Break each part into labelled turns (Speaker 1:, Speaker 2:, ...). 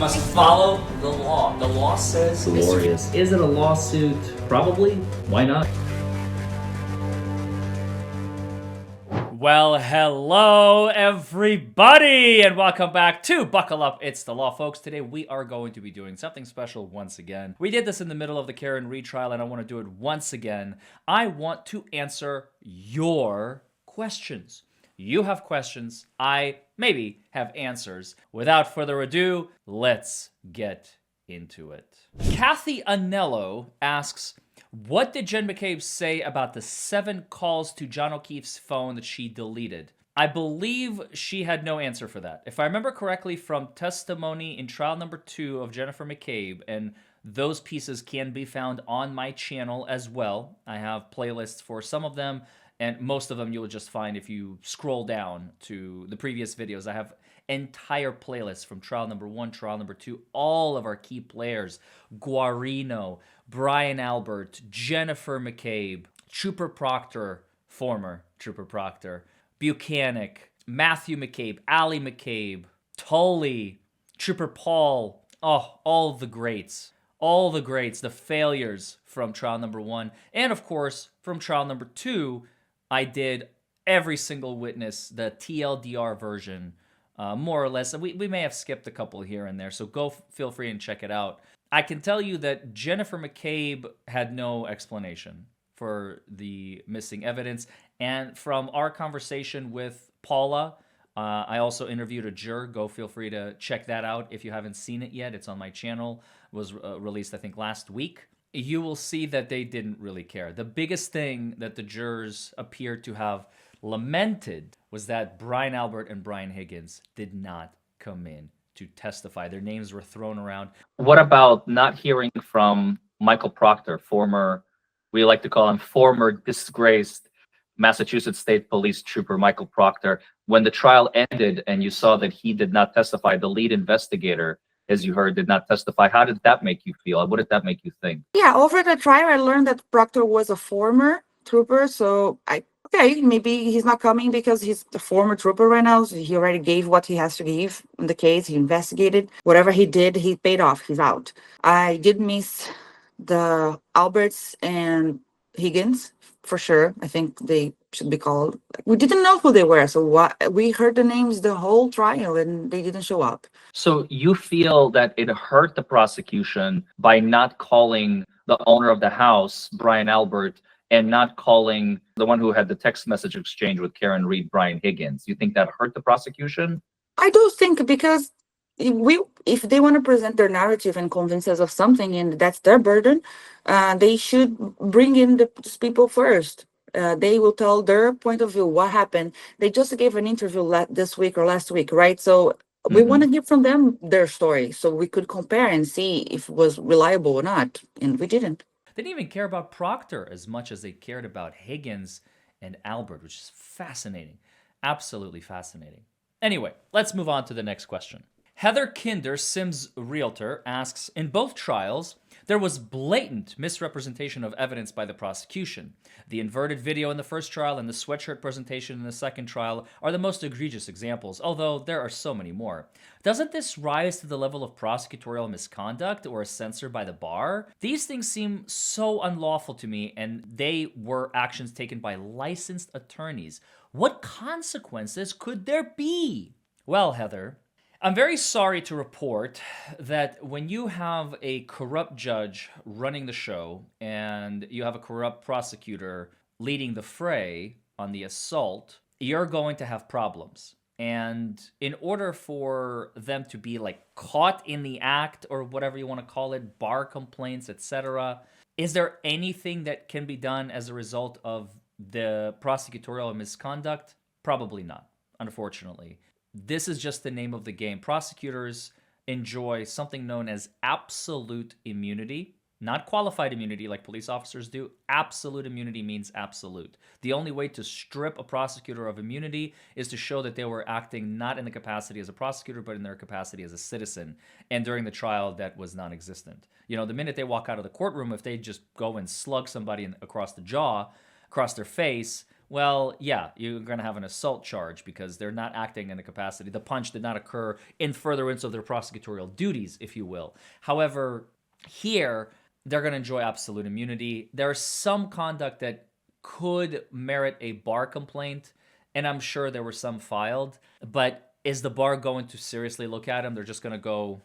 Speaker 1: must follow the law. The law says...
Speaker 2: Glorious. Is it a lawsuit? Probably. Why not?
Speaker 3: Well, hello everybody, and welcome back to Buckle Up, It's the Law, folks. Today we are going to be doing something special once again. We did this in the middle of the Karen Reed trial, and I want to do it once again. I want to answer your questions. You have questions, I maybe have answers. Without further ado, let's get into it. Kathy Anello asks, what did Jen McCabe say about the 7 calls to John O'Keefe's phone that she deleted? I believe she had no answer for that. If I remember correctly from testimony in trial number 2 of Jennifer McCabe, and those pieces can be found on my channel as well. I have playlists for some of them, and most of them you'll just find if you scroll down to the previous videos. I have entire playlists from trial number 1, trial number 2, all of our key players, Guarino, Brian Albert, Jennifer McCabe, Trooper Proctor, former Trooper Proctor, Buchanan, Matthew McCabe, Ali McCabe, Tully, Trooper Paul, all the greats, the failures from trial number 1, and of course, from trial number 2, I did every single witness, the TLDR version, more or less. We may have skipped a couple here and there, so feel free and check it out. I can tell you that Jennifer McCabe had no explanation for the missing evidence, and from our conversation with Paula, I also interviewed a juror. Feel free to check that out if you haven't seen it yet. It's on my channel. It was released, I think, last week. You will see that they didn't really care. The biggest thing that the jurors appeared to have lamented was that Brian Albert and Brian Higgins did not come in to testify. Their names were thrown around. What about not hearing from Michael Proctor, we like to call him former disgraced Massachusetts State Police Trooper Michael Proctor? When the trial ended and you saw that he did not testify, the lead investigator, as you heard, did not testify. How did that make you feel? What did that make you think?
Speaker 4: Yeah, over the trial, I learned that Proctor was a former trooper, so okay, maybe he's not coming because he's the former trooper right now. So he already gave what he has to give in the case. He investigated. Whatever he did, he paid off. He's out. I did miss the Alberts and Higgins for sure. I think they should be called. We didn't know who they were, so we heard the names the whole trial and they didn't show up.
Speaker 3: So you feel that it hurt the prosecution by not calling the owner of the house, Brian Albert, and not calling the one who had the text message exchange with Karen Reed, Brian Higgins? You think that hurt the prosecution?
Speaker 4: I do think, because if they want to present their narrative and convince us of something, and that's their burden, they should bring in these people first. They will tell their point of view, what happened. They just gave an interview this week or last week, right? So we want to hear from them their story, so we could compare and see if it was reliable or not, and we didn't.
Speaker 3: They didn't even care about Proctor as much as they cared about Higgins and Albert, which is fascinating. Absolutely fascinating. Anyway, let's move on to the next question. Heather Kinder, Sims Realtor, asks, in both trials, there was blatant misrepresentation of evidence by the prosecution. The inverted video in the first trial and the sweatshirt presentation in the second trial are the most egregious examples, although there are so many more. Doesn't this rise to the level of prosecutorial misconduct or a censor by the bar? These things seem so unlawful to me, and they were actions taken by licensed attorneys. What consequences could there be? Well, Heather, I'm very sorry to report that when you have a corrupt judge running the show and you have a corrupt prosecutor leading the fray on the assault, you're going to have problems. And in order for them to be like caught in the act, or whatever you want to call it, bar complaints, etc., is there anything that can be done as a result of the prosecutorial misconduct? Probably not, unfortunately. This is just the name of the game. Prosecutors enjoy something known as absolute immunity, not qualified immunity like police officers do. Absolute immunity means absolute. The only way to strip a prosecutor of immunity is to show that they were acting not in the capacity as a prosecutor, but in their capacity as a citizen. And during the trial, that was non-existent. You know, the minute they walk out of the courtroom, if they just go and slug somebody across the jaw, across their face, well, yeah, you're going to have an assault charge because they're not acting in the capacity. The punch did not occur in furtherance of their prosecutorial duties, if you will. However, here, they're going to enjoy absolute immunity. There's some conduct that could merit a bar complaint, and I'm sure there were some filed, but is the bar going to seriously look at him? They're just going to go,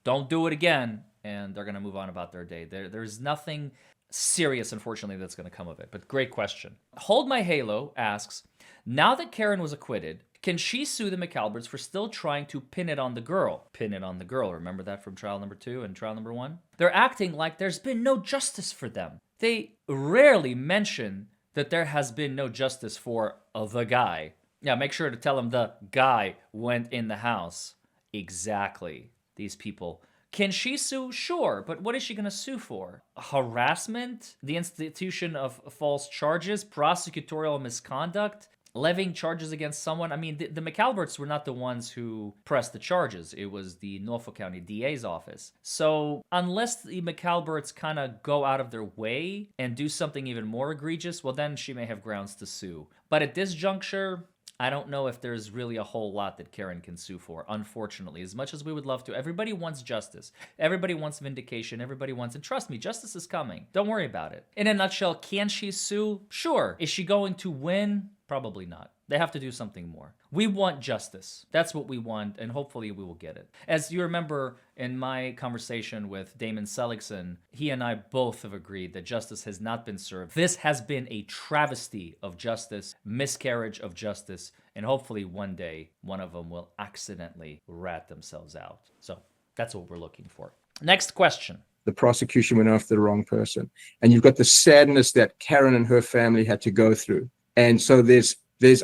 Speaker 3: don't do it again, and they're going to move on about their day. There's nothing serious, unfortunately, that's going to come of it. But great question. Hold My Halo asks, now that Karen was acquitted, can she sue the McAlberts for still trying to pin it on the girl? Pin it on the girl. Remember that from trial number 2 and trial number 1? They're acting like there's been no justice for them. They rarely mention that there has been no justice for the guy. Yeah, make sure to tell him the guy went in the house. Exactly. These people. Can she sue? Sure, but what is she going to sue for? Harassment? The institution of false charges? Prosecutorial misconduct? Levying charges against someone? I mean, the McAlberts were not the ones who pressed the charges. It was the Norfolk County DA's office. So unless the McAlberts kind of go out of their way and do something even more egregious, well, then she may have grounds to sue. But at this juncture, I don't know if there's really a whole lot that Karen can sue for, unfortunately. As much as we would love to, everybody wants justice. Everybody wants vindication. Everybody wants, and trust me, justice is coming. Don't worry about it. In a nutshell, can she sue? Sure. Is she going to win? Probably not. They have to do something more. We want justice. That's what we want, and hopefully we will get it. As you remember in my conversation with Damon Seligson, he and I both have agreed that justice has not been served. This has been a travesty of justice, miscarriage of justice, and hopefully one day one of them will accidentally rat themselves out. So that's what we're looking for. Next question.
Speaker 5: The prosecution went after the wrong person. And you've got the sadness that Karen and her family had to go through. And so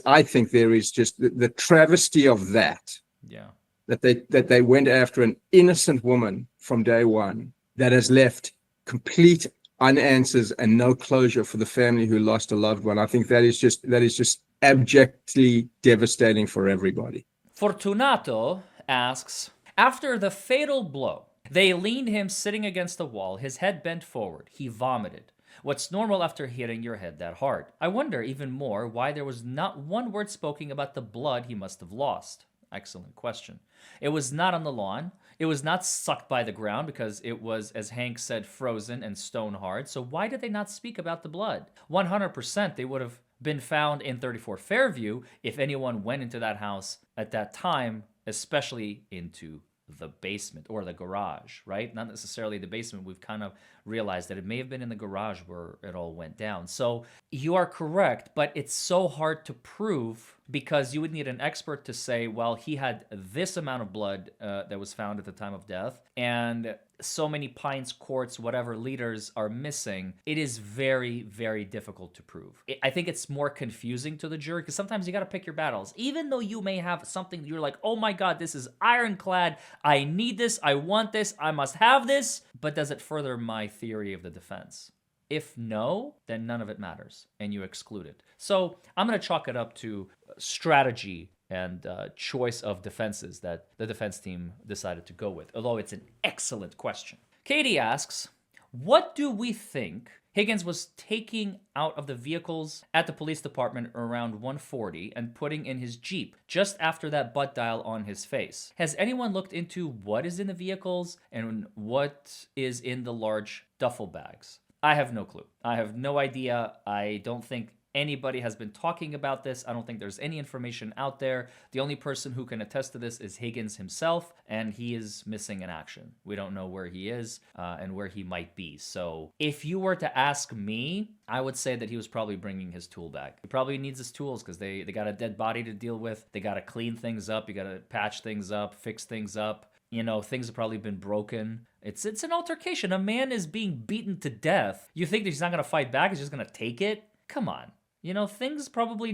Speaker 5: I think there is just the travesty of that.
Speaker 3: Yeah.
Speaker 5: That they went after an innocent woman from day one that has left complete unanswers and no closure for the family who lost a loved one. I think that is just abjectly devastating for everybody.
Speaker 3: Fortunato asks, after the fatal blow, they leaned him sitting against the wall, his head bent forward. He vomited. What's normal after hitting your head that hard? I wonder even more why there was not one word spoken about the blood he must have lost. Excellent question. It was not on the lawn. It was not sucked by the ground because it was, as Hank said, frozen and stone hard. So why did they not speak about the blood? 100% they would have been found in 34 Fairview if anyone went into that house at that time, especially into the basement or the garage, right? Not necessarily the basement. We've kind of realized that it may have been in the garage where it all went down. So you are correct, but it's so hard to prove because you would need an expert to say, well, he had this amount of blood that was found at the time of death, and so many pints, quarts, whatever liters are missing. It is very, very difficult to prove. I think it's more confusing to the jury because sometimes you got to pick your battles. Even though you may have something you're like, oh my God, this is ironclad. I need this. I want this. I must have this. But does it further my theory of the defense? If no, then none of it matters and you exclude it. So I'm going to chalk it up to strategy and choice of defenses that the defense team decided to go with, although it's an excellent question. Katie asks, what do we think Higgins was taking out of the vehicles at the police department around 1:40 and putting in his Jeep just after that butt dial on his face? Has anyone looked into what is in the vehicles and what is in the large duffel bags? I have no clue. I have no idea. I don't think anybody has been talking about this. I don't think there's any information out there. The only person who can attest to this is Higgins himself, and he is missing in action. We don't know where he is and where he might be. So if you were to ask me, I would say that he was probably bringing his tool bag. He probably needs his tools because they got a dead body to deal with. They got to clean things up. You got to patch things up, fix things up. You know, things have probably been broken. It's an altercation. A man is being beaten to death. You think that he's not going to fight back? He's just going to take it? Come on. You know, things probably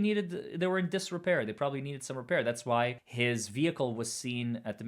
Speaker 3: they were in disrepair. They probably needed some repair. That's why his vehicle was seen at the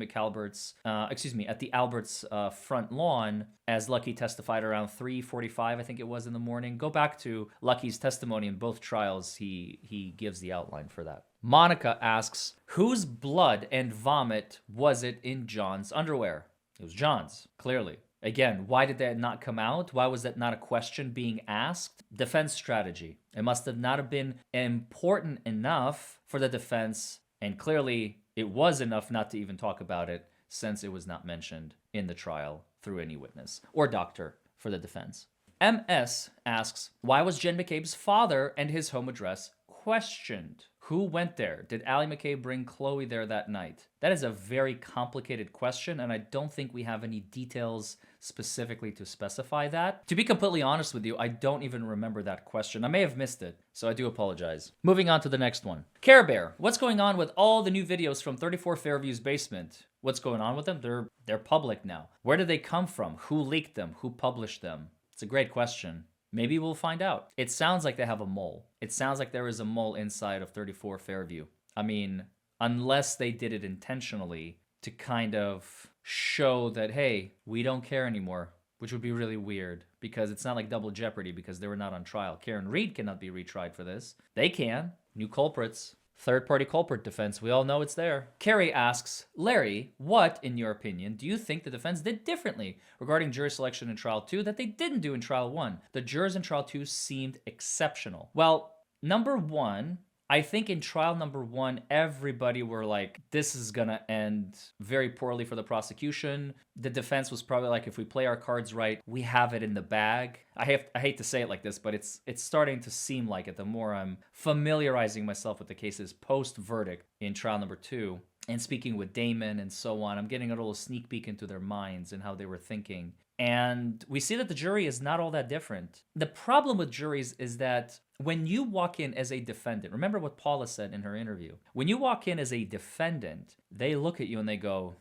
Speaker 3: at the Alberts front lawn, as Lucky testified around 3:45, I think it was, in the morning. Go back to Lucky's testimony in both trials. He gives the outline for that. Monica asks, whose blood and vomit was it in John's underwear? It was John's, clearly. Again, why did that not come out? Why was that not a question being asked? Defense strategy. It must have not have been important enough for the defense, and clearly it was enough not to even talk about it since it was not mentioned in the trial through any witness or doctor for the defense. MS asks, why was Jen McCabe's father and his home address questioned? Who went there? Did Allie McCabe bring Chloe there that night? That is a very complicated question, and I don't think we have any details specifically to specify that. To be completely honest with you, I don't even remember that question. I may have missed it, so I do apologize. Moving on to the next one. Care Bear, what's going on with all the new videos from 34 Fairview's basement? What's going on with them? They're public now. Where did they come from? Who leaked them? Who published them? It's a great question. Maybe we'll find out. It sounds like they have a mole. It sounds like there is a mole inside of 34 Fairview. I mean, unless they did it intentionally to kind of show that, hey, we don't care anymore, which would be really weird because it's not like double jeopardy because they were not on trial. Karen Reed cannot be retried for this. They can. New culprits. Third-party culprit defense. We all know it's there. Carrie asks, Larry, what, in your opinion, do you think the defense did differently regarding jury selection in Trial 2 that they didn't do in Trial 1? The jurors in Trial 2 seemed exceptional. Well, number one, I think in trial number 1, everybody were like, this is gonna end very poorly for the prosecution. The defense was probably like, if we play our cards right, we have it in the bag. I hate to say it like this, but it's starting to seem like it the more I'm familiarizing myself with the cases post-verdict in trial number 2 and speaking with Damon and so on. I'm getting a little sneak peek into their minds and how they were thinking. And we see that the jury is not all that different. The problem with juries is that when you walk in as a defendant, remember what Paula said in her interview. When you walk in as a defendant, they look at you and they go,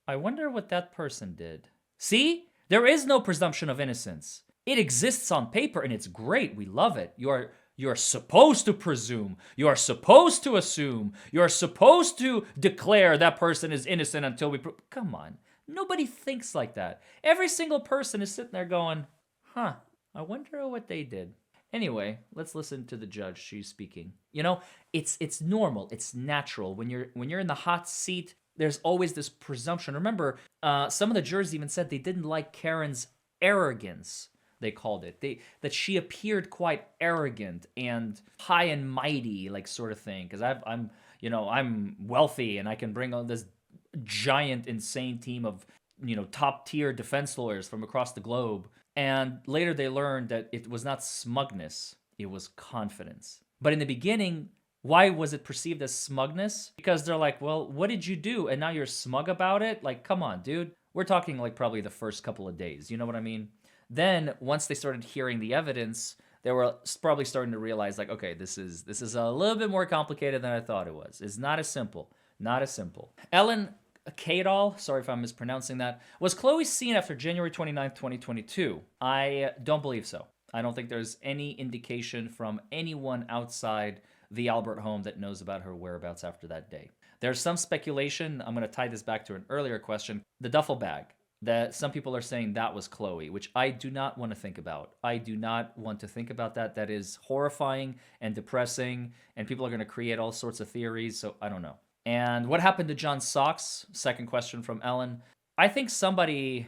Speaker 3: I wonder what that person did. See? There is no presumption of innocence. It exists on paper and it's great. We love it. You're supposed to presume. You are supposed to assume. You're supposed to declare that person is innocent until we prove. Come on. Nobody thinks like that. Every single person is sitting there going, I wonder what they did. Anyway, let's listen to the judge. She's speaking. You know, it's normal. It's natural. When you're in the hot seat, there's always this presumption. Remember, some of the jurors even said they didn't like Karen's arrogance, they called it. That she appeared quite arrogant and high and mighty, like sort of thing. Because I'm wealthy and I can bring on this giant, insane team of, top tier defense lawyers from across the globe. And later they learned that it was not smugness, it was confidence. But in the beginning, why was it perceived as smugness? Because they're like, well, what did you do? And now you're smug about it? Like, come on, dude. We're talking like probably the first couple of days. You know what I mean? Then once they started hearing the evidence, they were probably starting to realize like, okay, this is a little bit more complicated than I thought it was. It's not as simple. Not as simple. Ellen Kadal, sorry if I'm mispronouncing that, was Chloe seen after January 29th, 2022? I don't believe so. I don't think there's any indication from anyone outside the Albert home that knows about her whereabouts after that day. There's some speculation. I'm going to tie this back to an earlier question. The duffel bag, that some people are saying that was Chloe, which I do not want to think about. I do not want to think about that. That is horrifying and depressing, and people are going to create all sorts of theories, so I don't know. And what happened to John's socks? Second question from Ellen. I think somebody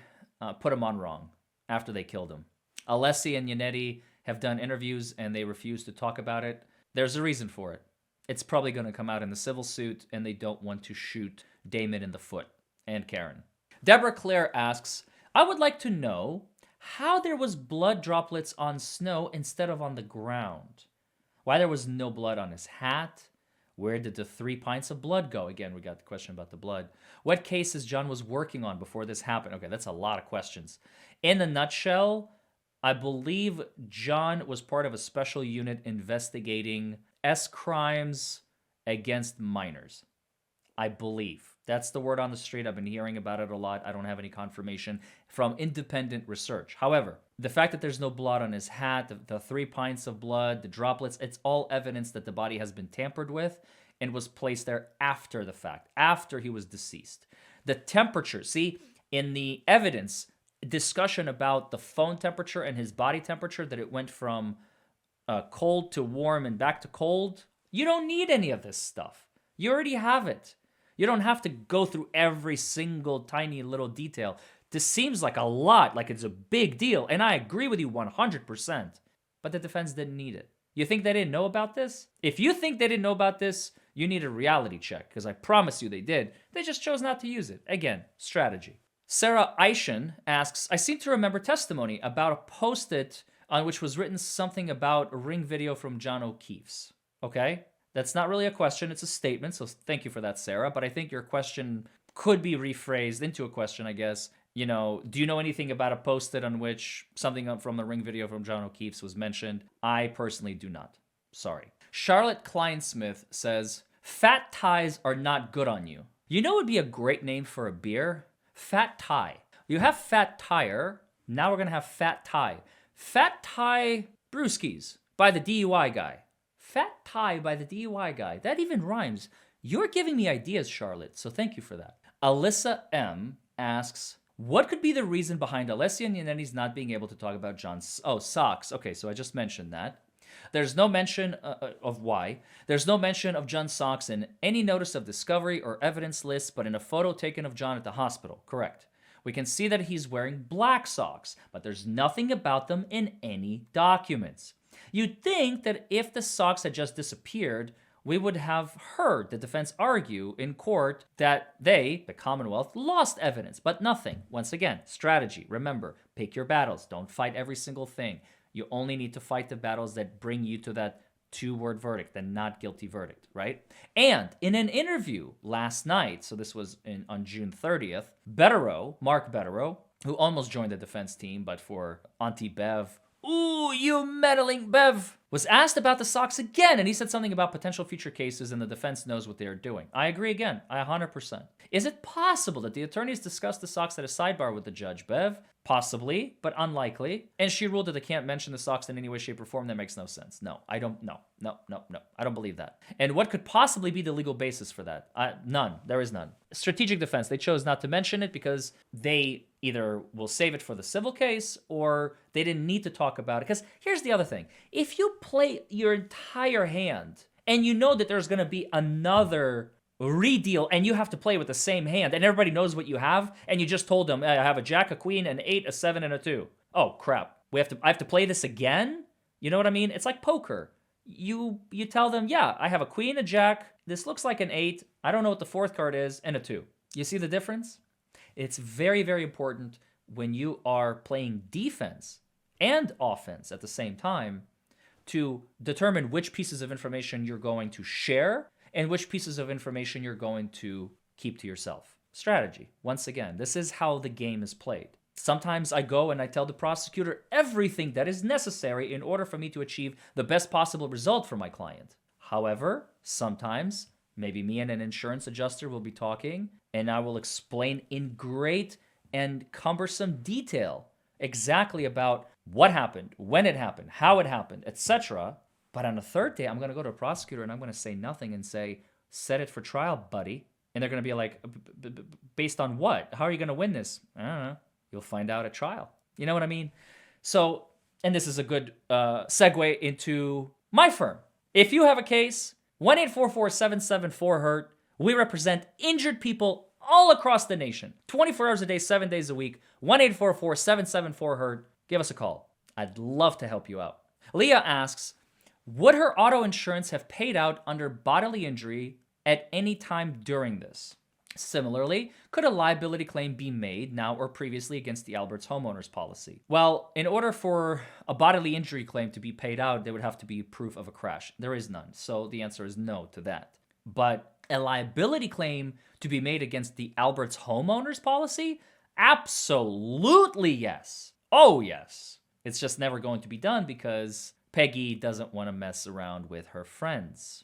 Speaker 3: put him on wrong after they killed him. Alessi and Yannetti have done interviews and they refuse to talk about it. There's a reason for it. It's probably going to come out in the civil suit and they don't want to shoot Damon in the foot and Karen. Deborah Claire asks, I would like to know how there was blood droplets on snow instead of on the ground. Why there was no blood on his hat. Where did the 3 pints of blood go? Again, we got the question about the blood. What cases John was working on before this happened? Okay, that's a lot of questions. In a nutshell, I believe John was part of a special unit investigating crimes against minors. I believe. That's the word on the street. I've been hearing about it a lot. I don't have any confirmation from independent research. However, the fact that there's no blood on his hat, the 3 pints of blood, the droplets, it's all evidence that the body has been tampered with and was placed there after the fact, after he was deceased. The temperature, see, in the evidence, discussion about the phone temperature and his body temperature, that it went from cold to warm and back to cold. You don't need any of this stuff. You already have it. You don't have to go through every single tiny little detail. This seems like a lot, like it's a big deal, and I agree with you 100%. But the defense didn't need it. You think they didn't know about this? If you think they didn't know about this, you need a reality check, because I promise you they did. They just chose not to use it. Again, strategy. Sarah Eishen asks, I seem to remember testimony about a post-it on which was written something about a ring video from John O'Keefe's. Okay? That's not really a question, it's a statement, so thank you for that, Sarah. But I think your question could be rephrased into a question, I guess. You know, do you know anything about a post-it on which something from the ring video from John O'Keefe's was mentioned? I personally do not. Sorry. Charlotte Kleinsmith says, fat ties are not good on you. You know what would be a great name for a beer? Fat Tie. You have Fat Tire, now we're going to have Fat Tie. Fat Tie Brewskis by the DUI guy. Fat Tie by the DUI guy. That even rhymes. You're giving me ideas, Charlotte, so thank you for that. Alyssa M. asks, what could be the reason behind Alessia and Yanni's not being able to talk about John's... Oh, socks. Okay, so I just mentioned that. There's no mention of why. There's no mention of John's socks in any notice of discovery or evidence list, but in a photo taken of John at the hospital. Correct. We can see that he's wearing black socks, but there's nothing about them in any documents. You'd think that if the socks had just disappeared, we would have heard the defense argue in court that they, the Commonwealth, lost evidence, but nothing. Once again, strategy. Remember, pick your battles. Don't fight every single thing. You only need to fight the battles that bring you to that two-word verdict, the not guilty verdict, right? And in an interview last night, so this was on June 30th, Mark Betterow, who almost joined the defense team, but for Auntie Bev, ooh, you meddling Bev, was asked about the socks again, and he said something about potential future cases and the defense knows what they are doing. I agree again, 100%. Is it possible that the attorneys discussed the socks at a sidebar with the judge, Bev? Possibly, but unlikely. And she ruled that they can't mention the socks in any way, shape, or form. That makes no sense. No, I don't, no. I don't believe that. And what could possibly be the legal basis for that? None. There is none. Strategic defense. They chose not to mention it because they either will save it for the civil case or they didn't need to talk about it. Because here's the other thing. If you play your entire hand and you know that there's going to be another redeal and you have to play with the same hand and everybody knows what you have and you just told them, I have a jack, a queen, an 8, a 7, and a 2. Oh, crap. I have to play this again? You know what I mean? It's like poker. You tell them, yeah, I have a queen, a jack, this looks like an 8, I don't know what the fourth card is, and a 2. You see the difference? It's very, very important when you are playing defense and offense at the same time to determine which pieces of information you're going to share and which pieces of information you're going to keep to yourself. Strategy. Once again, this is how the game is played. Sometimes I go and I tell the prosecutor everything that is necessary in order for me to achieve the best possible result for my client. However, sometimes maybe me and an insurance adjuster will be talking and I will explain in great and cumbersome detail exactly about what happened, when it happened, how it happened, etc. But on the third day, I'm going to go to a prosecutor and I'm going to say nothing and say, set it for trial, buddy. And they're going to be like, based on what? How are you going to win this? I don't know. You'll find out at trial. You know what I mean? So, and this is a good segue into my firm. If you have a case, 1-844-774-HURT. We represent injured people all across the nation. 24 hours a day, 7 days a week. 1-844-774-HURT. Give us a call. I'd love to help you out. Leah asks, would her auto insurance have paid out under bodily injury at any time during this? Similarly, could a liability claim be made now or previously against the McAlberts homeowners policy? Well, in order for a bodily injury claim to be paid out, there would have to be proof of a crash. There is none, so the answer is no to that. But a liability claim to be made against the McAlberts homeowners policy? Absolutely yes. Oh yes. It's just never going to be done because Peggy doesn't want to mess around with her friends.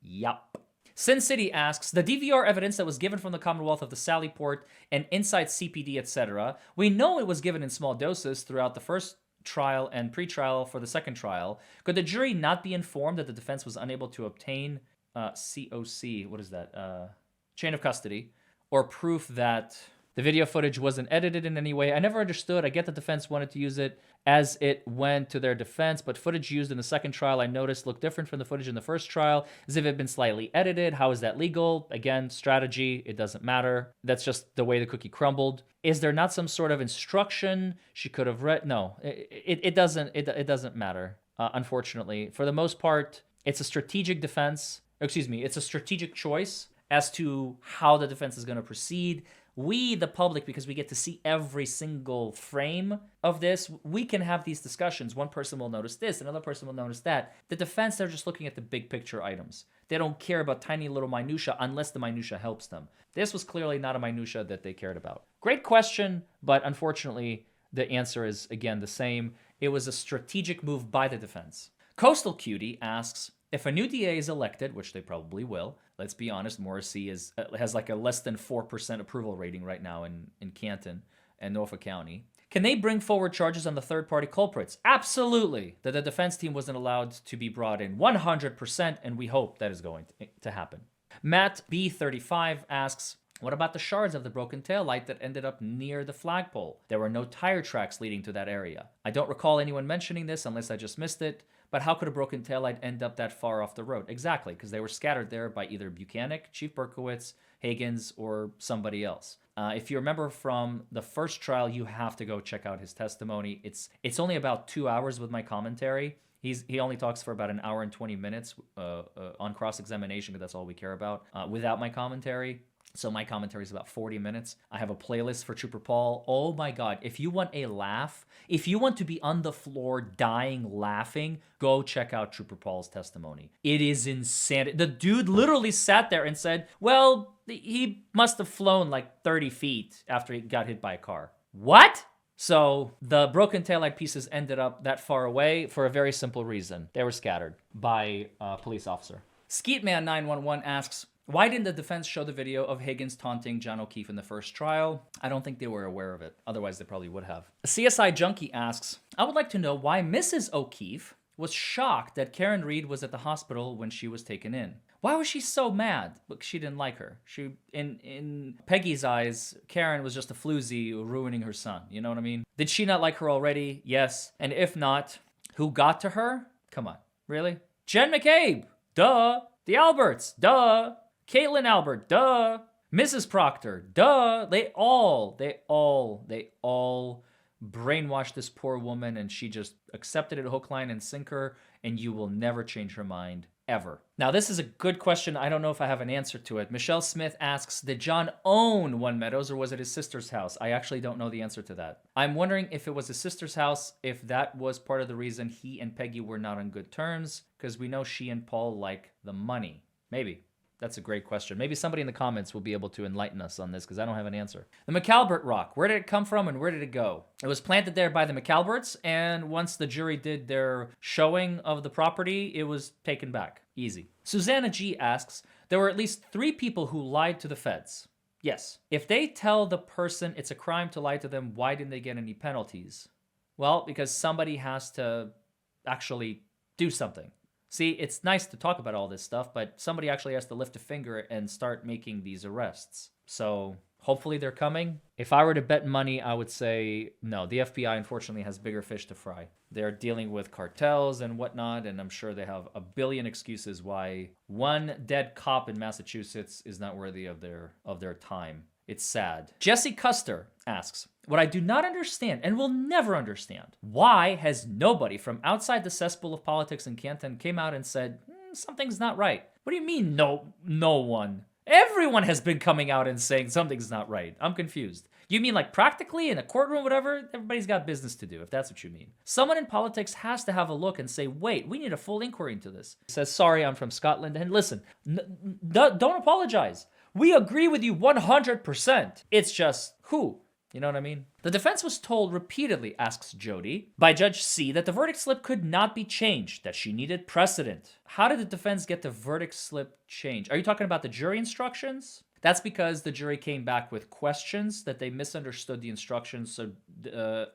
Speaker 3: Yup. Sin City asks, the DVR evidence that was given from the Commonwealth of the Sallyport and Insight CPD, etc., we know it was given in small doses throughout the first trial and pretrial for the second trial. Could the jury not be informed that the defense was unable to obtain COC, what is that, chain of custody, or proof that The video footage wasn't edited in any way. I never understood. I get the defense wanted to use it as it went to their defense, but footage used in the second trial I noticed looked different from the footage in the first trial, as if it had been slightly edited. How is that legal? Again, strategy. It doesn't matter. That's just the way the cookie crumbled. Is there not some sort of instruction she could have read? No, it doesn't matter. Unfortunately, for the most part, it's a strategic defense. Excuse me, it's a strategic choice as to how the defense is going to proceed. We, the public, because we get to see every single frame of this, we can have these discussions. One person will notice this, another person will notice that. The defense, they're just looking at the big picture items. They don't care about tiny little minutia unless the minutia helps them. This was clearly not a minutia that they cared about. Great question, but unfortunately, the answer is, again, the same. It was a strategic move by the defense. Coastal Cutie asks, if a new DA is elected, which they probably will, let's be honest, Morrissey has like a less than 4% approval rating right now in Canton and Norfolk County. Can they bring forward charges on the third-party culprits? Absolutely. That the defense team wasn't allowed to be brought in 100%, and we hope that is going to happen. Matt B35 asks, what about the shards of the broken taillight that ended up near the flagpole? There were no tire tracks leading to that area. I don't recall anyone mentioning this unless I just missed it, but how could a broken taillight end up that far off the road? Exactly, because they were scattered there by either Buchanan, Chief Berkowitz, Higgins, or somebody else. If you remember from the first trial, you have to go check out his testimony. It's only about 2 hours with my commentary. He only talks for about an hour and 20 minutes on cross-examination, because that's all we care about, without my commentary. So my commentary is about 40 minutes. I have a playlist for Trooper Paul. Oh my God. If you want a laugh, if you want to be on the floor dying laughing, go check out Trooper Paul's testimony. It is insane. The dude literally sat there and said, well, he must have flown like 30 feet after he got hit by a car. What? So the broken taillight pieces ended up that far away for a very simple reason. They were scattered by a police officer. Skeetman911 asks, why didn't the defense show the video of Higgins taunting John O'Keefe in the first trial? I don't think they were aware of it. Otherwise, they probably would have. A CSI Junkie asks, I would like to know why Mrs. O'Keefe was shocked that Karen Reed was at the hospital when she was taken in. Why was she so mad? Look, she didn't like her. In Peggy's eyes, Karen was just a floozy ruining her son. You know what I mean? Did she not like her already? Yes. And if not, who got to her? Come on. Really? Jen McCabe. Duh. The Alberts. Duh. Caitlin Albert, duh. Mrs. Proctor, duh. They all brainwashed this poor woman, and she just accepted it hook, line, and sinker, and you will never change her mind, ever. Now, this is a good question. I don't know if I have an answer to it. Michelle Smith asks, did John own One Meadows, or was it his sister's house? I actually don't know the answer to that. I'm wondering if it was his sister's house, if that was part of the reason he and Peggy were not on good terms, because we know she and Paul like the money. Maybe. That's a great question. Maybe somebody in the comments will be able to enlighten us on this, because I don't have an answer. The McAlbert rock, where did it come from and where did it go? It was planted there by the McAlberts, and once the jury did their showing of the property, it was taken back. Easy. Susanna G asks, there were at least 3 people who lied to the feds. Yes. If they tell the person it's a crime to lie to them, why didn't they get any penalties? Well, because somebody has to actually do something. See, it's nice to talk about all this stuff, but somebody actually has to lift a finger and start making these arrests. So hopefully they're coming. If I were to bet money, I would say no. The FBI, unfortunately, has bigger fish to fry. They're dealing with cartels and whatnot, and I'm sure they have a billion excuses why one dead cop in Massachusetts is not worthy of their time. It's sad. Jesse Custer asks, what I do not understand and will never understand, why has nobody from outside the cesspool of politics in Canton came out and said, something's not right? What do you mean no one? Everyone has been coming out and saying something's not right. I'm confused. You mean like practically in a courtroom, whatever? Everybody's got business to do, if that's what you mean. Someone in politics has to have a look and say, wait, we need a full inquiry into this. He says, sorry, I'm from Scotland. And listen, don't apologize. We agree with you 100%. It's just who? You know what I mean? The defense was told repeatedly, asks Jody, by Judge C, that the verdict slip could not be changed, that she needed precedent. How did the defense get the verdict slip changed? Are you talking about the jury instructions? That's because the jury came back with questions that they misunderstood the instructions. So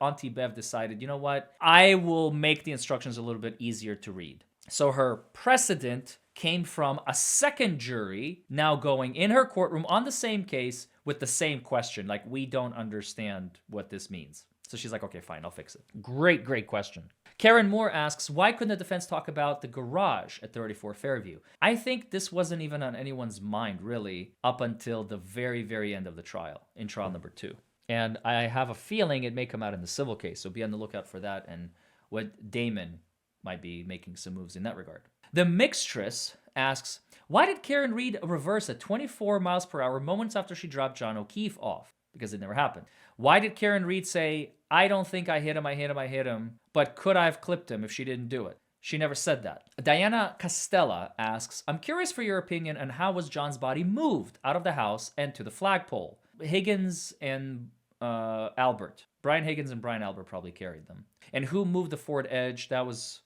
Speaker 3: Auntie Bev decided, you know what? I will make the instructions a little bit easier to read. So her precedent came from a second jury now going in her courtroom on the same case with the same question. Like, we don't understand what this means. So she's like, okay, fine, I'll fix it. Great question. Karen Moore asks, why couldn't the defense talk about the garage at 34 Fairview? I think this wasn't even on anyone's mind, really, up until the very, very end of the trial, in trial number 2. And I have a feeling it may come out in the civil case, so be on the lookout for that and what Damon might be making some moves in that regard. The Mixtress asks, why did Karen Reed reverse at 24 miles per hour moments after she dropped John O'Keefe off? Because it never happened. Why did Karen Reed say, I don't think I hit him, but could I have clipped him if she didn't do it? She never said that. Diana Castella asks, I'm curious for your opinion on how was John's body moved out of the house and to the flagpole? Higgins and Albert. Brian Higgins and Brian Albert probably carried them. And who moved the forward edge? That was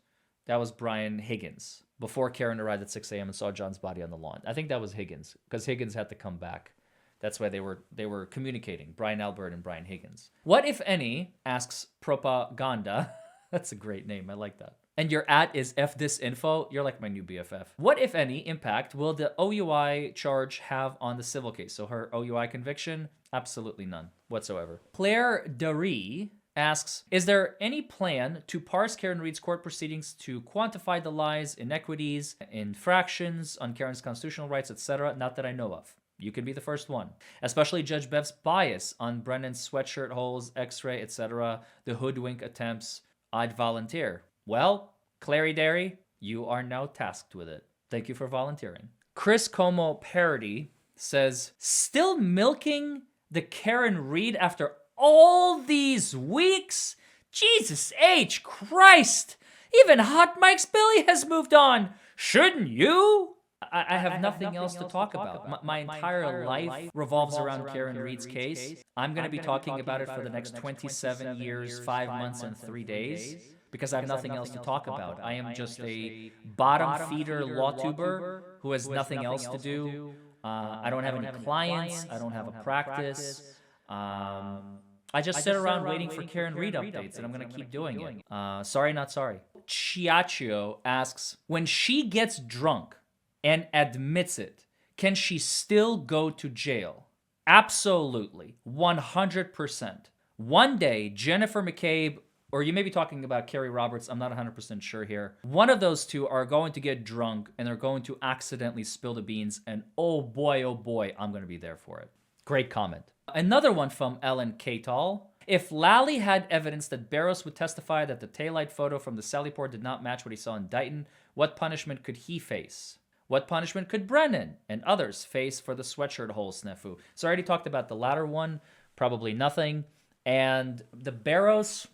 Speaker 3: Brian Higgins. Before Karen arrived at 6 a.m. and saw John's body on the lawn. I think that was Higgins, because Higgins had to come back. That's why they were communicating, Brian Albert and Brian Higgins. What, if any, asks Propaganda. That's a great name. I like that. And your @ is fthisinfo. You're like my new BFF. What, if any, impact will the OUI charge have on the civil case? So her OUI conviction? Absolutely none whatsoever. Claire Daree asks, is there any plan to parse Karen Reed's court proceedings to quantify the lies, inequities, infractions on Karen's constitutional rights, etc.? Not that I know of. You can be the first one. Especially Judge Bev's bias on Brennan's sweatshirt holes, x-ray, etc., the hoodwink attempts. I'd volunteer. Well, Clary Derry, you are now tasked with it. Thank you for volunteering. Chris Como Parody says, still milking the Karen Reed after all these weeks? Jesus H. Christ! Even Hot Mike's Billy has moved on. Shouldn't you? I have nothing else to talk about. My entire life revolves around Karen Reed's case. I'm going to be talking about it for the next 27 years, 5 months, and 3 days because I have nothing else to talk about. I am just a bottom feeder law tuber who has nothing else to do. I don't have any clients. I don't have a practice. I just sit around waiting for Karen Reed updates, and I'm going to keep doing it. Sorry, not sorry. Chiachio asks, when she gets drunk and admits it, can she still go to jail? Absolutely. 100%. One day, Jennifer McCabe, or you may be talking about Carrie Roberts, I'm not 100% sure here. One of those two are going to get drunk and they're going to accidentally spill the beans, and oh boy, I'm going to be there for it. Great comment. Another one from Ellen Catal. If Lally had evidence that Barros would testify that the taillight photo from the Sallyport did not match what he saw in Dighton, what punishment could he face? What punishment could Brennan and others face for the sweatshirt hole snafu? So I already talked about the latter one, probably nothing. And the Barros,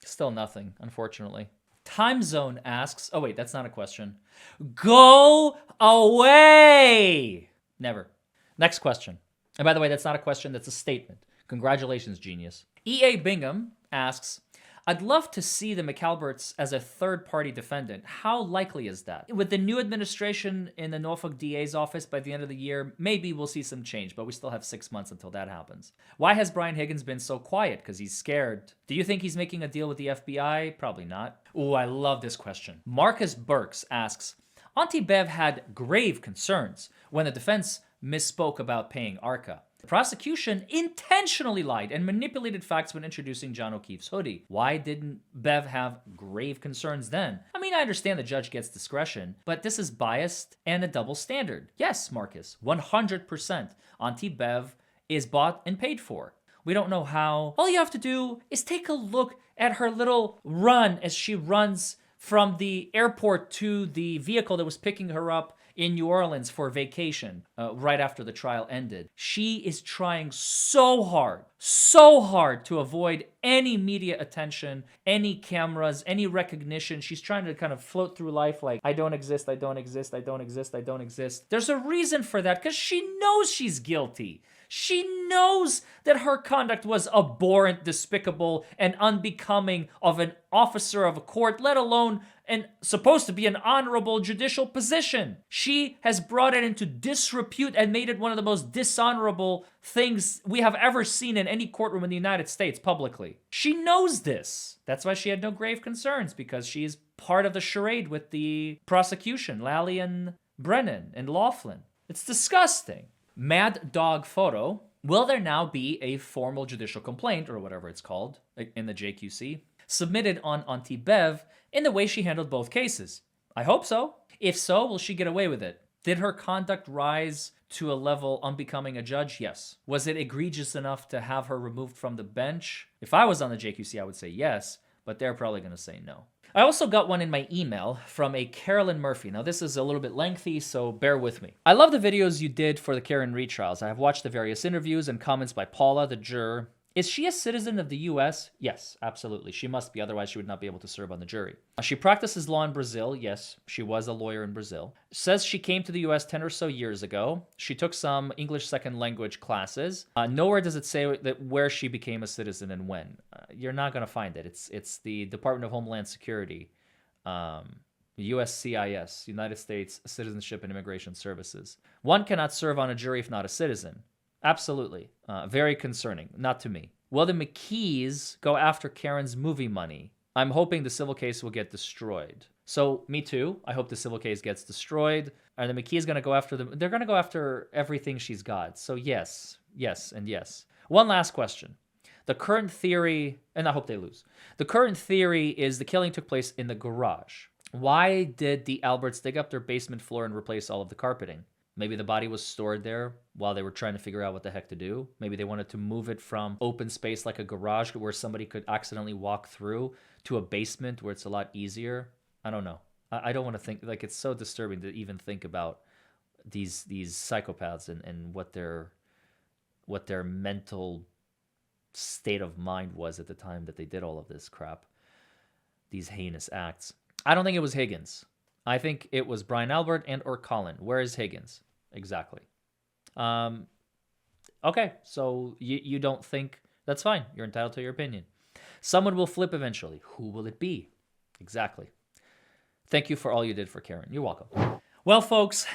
Speaker 3: still nothing, unfortunately. Time Zone asks, oh wait, that's not a question. Go away! Never. Next question. And by the way, that's not a question, that's a statement. Congratulations, genius. E.A. Bingham asks, I'd love to see the McAlberts as a third-party defendant. How likely is that? With the new administration in the Norfolk DA's office by the end of the year, maybe we'll see some change, but we still have 6 months until that happens. Why has Brian Higgins been so quiet? Because he's scared. Do you think he's making a deal with the FBI? Probably not. Ooh, I love this question. Marcus Burks asks, Auntie Bev had grave concerns when the defense misspoke about paying ARCA. The prosecution intentionally lied and manipulated facts when introducing John O'Keefe's hoodie. Why didn't Bev have grave concerns then? I mean, I understand the judge gets discretion, but this is biased and a double standard. Yes, Marcus, 100%. Auntie Bev is bought and paid for. We don't know how. All you have to do is take a look at her little run as she runs from the airport to the vehicle that was picking her up in New Orleans for vacation right after the trial ended. She is trying so hard to avoid any media attention, any cameras, any recognition. She's trying to kind of float through life like, I don't exist, I don't exist, I don't exist, I don't exist. There's a reason for that because she knows she's guilty. She knows that her conduct was abhorrent, despicable, and unbecoming of an officer of a court, let alone supposed to be an honorable judicial position. She has brought it into disrepute and made it one of the most dishonorable things we have ever seen in any courtroom in the United States publicly. She knows this. That's why she had no grave concerns, because she is part of the charade with the prosecution, Lally and Brennan and Laughlin. It's disgusting. Mad Dog Photo Will there now be a formal judicial complaint, or whatever it's called, in the JQC, submitted on Auntie Bev in the way she handled both cases? I hope so. If so, will she get away with it? Did her conduct rise to a level unbecoming a judge? Yes. Was it egregious enough to have her removed from the bench? If I was on the JQC, I would say yes, but they're probably going to say no. I also got one in my email from a Carolyn Murphy. Now, this is a little bit lengthy, so bear with me. I love the videos you did for the Karen Reed trials. I have watched the various interviews and comments by Paula, the juror. Is she a citizen of the U.S.? Yes, absolutely. She must be, otherwise she would not be able to serve on the jury. She practices law in Brazil. Yes, she was a lawyer in Brazil. Says she came to the U.S. 10 or so years ago. She took some English second language classes. Nowhere does it say that where she became a citizen and when. You're not going to find it. It's the Department of Homeland Security, USCIS, United States Citizenship and Immigration Services. One cannot serve on a jury if not a citizen. Absolutely. Very concerning. Not to me. Will the McKees go after Karen's movie money? I'm hoping the civil case will get destroyed. So, me too. I hope the civil case gets destroyed. Are the McKees going to go after them? They're going to go after everything she's got. So, yes, yes, and yes. One last question. The current theory, and I hope they lose. The current theory is the killing took place in the garage. Why did the Alberts dig up their basement floor and replace all of the carpeting? Maybe the body was stored there while they were trying to figure out what the heck to do. Maybe they wanted to move it from open space like a garage where somebody could accidentally walk through to a basement where it's a lot easier. I don't know. I don't want to think, like, it's so disturbing to even think about these psychopaths and what their mental state of mind was at the time that they did all of this crap, these heinous acts. I don't think it was Higgins. I think it was Brian Albert and or Colin. Where is Higgins? Exactly. Okay, so you don't think, that's fine. You're entitled to your opinion. Someone will flip eventually. Who will it be? Exactly. Thank you for all you did for Karen. You're welcome. Well, folks,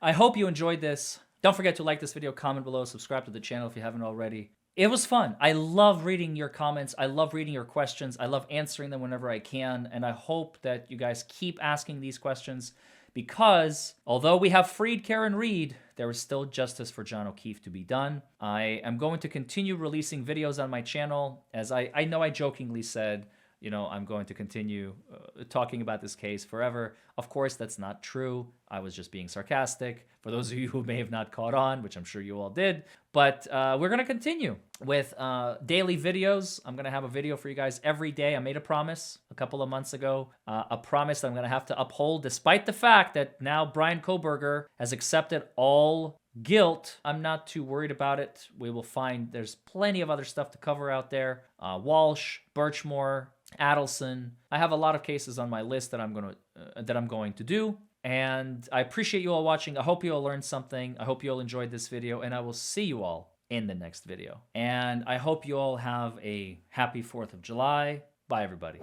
Speaker 3: I hope you enjoyed this. Don't forget to like this video, comment below, subscribe to the channel if you haven't already. It was fun. I love reading your comments. I love reading your questions. I love answering them whenever I can. And I hope that you guys keep asking these questions because although we have freed Karen Reed, there is still justice for John O'Keefe to be done. I am going to continue releasing videos on my channel. As I know I jokingly said, you know, I'm going to continue talking about this case forever. Of course, that's not true. I was just being sarcastic. For those of you who may have not caught on, which I'm sure you all did. But we're going to continue with daily videos. I'm going to have a video for you guys every day. I made a promise a couple of months ago, a promise that I'm going to have to uphold, despite the fact that now Brian Koberger has accepted all guilt. I'm not too worried about it. We will find there's plenty of other stuff to cover out there. Walsh, Birchmore, Adelson. I have a lot of cases on my list that I'm going to do. And I appreciate you all watching. I hope you all learned something. I hope you all enjoyed this video, and I will see you all in the next video. And I hope you all have a happy 4th of July. Bye, everybody.